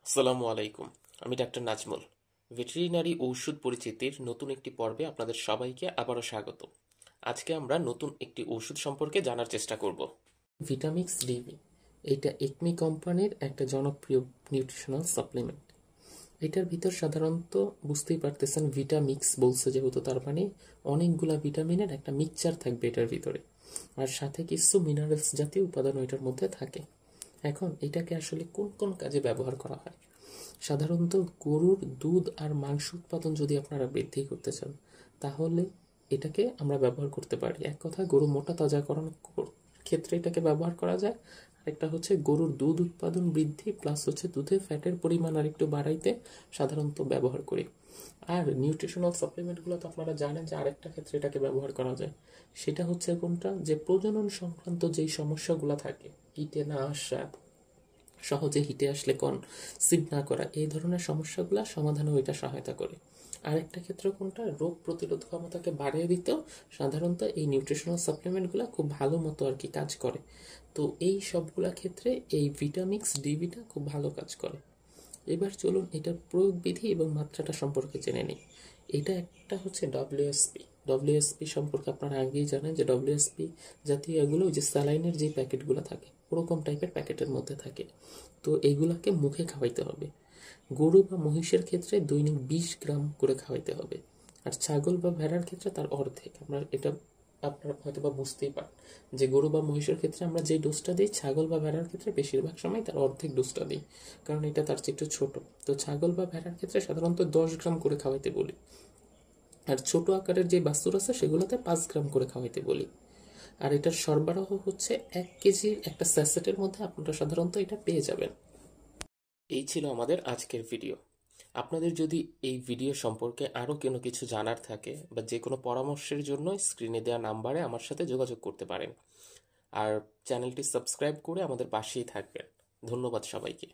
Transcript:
আসসালামু আলাইকুম। আমি ডাক্তার নাজমুল। ভেটেরিনারি ঔষধ পরিচিতির নতুন একটি পর্বে আপনাদের সবাইকে আবারও স্বাগত। আজকে আমরা নতুন একটি ওষুধ সম্পর্কে জানার চেষ্টা করব। ভিটামিক্স ডিবি, এটা একমি কোম্পানির একটা জনপ্রিয় নিউট্রিশনাল সাপ্লিমেন্ট। এটার ভিতর সাধারণত বুঝতেই পারতেছেন ভিটামিক্স বলছে, যেহেতু তার মানে অনেকগুলা ভিটামিনের একটা মিক্সচার থাকবে এটার ভিতরে, আর সাথে কিছু মিনারেলস জাতীয় উপাদান এটার মধ্যে থাকে। এখন এটাকে আসলে কোন কোন কাজে ব্যবহার করা হয়? সাধারণত গরুর দুধ আর মাংস উৎপাদন যদি আপনারা বৃদ্ধি করতে চান, তাহলে এটাকে আমরা ব্যবহার করতে পারি। এক কথায় গরু মোটা তাজাকরণ ক্ষেত্রে এটাকে ব্যবহার করা যায়। আরেকটা হচ্ছে গরুর দুধ উৎপাদন বৃদ্ধি প্লাস হচ্ছে দুধে ফ্যাটের পরিমাণ আর একটু বাড়াইতে সাধারণত ব্যবহার করি। আর নিউট্রিশনাল সাপ্লিমেন্টগুলো তো আপনারা জানেন যে আরেকটা ক্ষেত্রে এটাকে ব্যবহার করা যায়। সেটা হচ্ছে কোনটা, যে প্রজনন সংক্রান্ত যেই সমস্যাগুলো থাকে, হিটে না আসা, সহজে হিটে আসলে কনসিভ না করা, এই ধরনের সমস্যাগুলো সমাধানেও এটা সহায়তা করে। আরেকটা ক্ষেত্রে কোনটা, রোগ প্রতিরোধ ক্ষমতাকে বাড়িয়ে দিতেও সাধারণত এই নিউট্রিশনাল সাপ্লিমেন্টগুলো খুব ভালো মতো আর কি কাজ করে। তো এই সবগুলা ক্ষেত্রে এই ভিটামিক্স ডিবিটা খুব ভালো কাজ করে। এবার চলুন এটার প্রয়োগ বিধি এবং মাত্রাটা সম্পর্কে জেনে নিই। এটা একটা হচ্ছে ডব্লিউএসপি সম্পর্কে আপনারা আগেই জানেন যে ডব্লিউএসপি জাতীয় এগুলো ওই যে স্যালাইনের যে প্যাকেটগুলো থাকে ওরকম টাইপের প্যাকেটের মধ্যে থাকে। তো এইগুলাকে মুখে খাওয়াইতে হবে। গরু বা মহিষের ক্ষেত্রে দৈনিক 20 গ্রাম করে খাওয়াইতে হবে, আর ছাগল বা ভেড়ার ক্ষেত্রে তার অর্ধেক। আমরা এটা আপনারা হয়তো বা বুঝতেই পারেন যে গরু বা মহিষের ক্ষেত্রে আমরা যে ডোজটা দিই, ছাগল বা ভেড়ার ক্ষেত্রে বেশিরভাগ সময় তার অর্ধেক ডোজটা দিই, কারণ এটা তার চেয়ে একটু ছোট। তো ছাগল বা ভেড়ার ক্ষেত্রে সাধারণত 10 গ্রাম করে খাওয়াইতে বলি, আর ছোট আকারের যে বাছুর আছে সেগুলোতে 5 গ্রাম করে খাওয়াইতে বলি। আর এটার সরবরাহ হচ্ছে 1 কেজি একটা স্যাসেটের মধ্যে আপনারা সাধারণত এটা পেয়ে যাবেন। এই ছিল আমাদের আজকের ভিডিও। আপনাদের যদি এই ভিডিও সম্পর্কে আরও কোনো কিছু জানার থাকে বা যে কোনো পরামর্শের জন্য স্ক্রিনে দেওয়া নাম্বারে আমার সাথে যোগাযোগ করতে পারেন। আর চ্যানেলটি সাবস্ক্রাইব করে আমাদের পাশেই থাকবেন। ধন্যবাদ সবাইকে।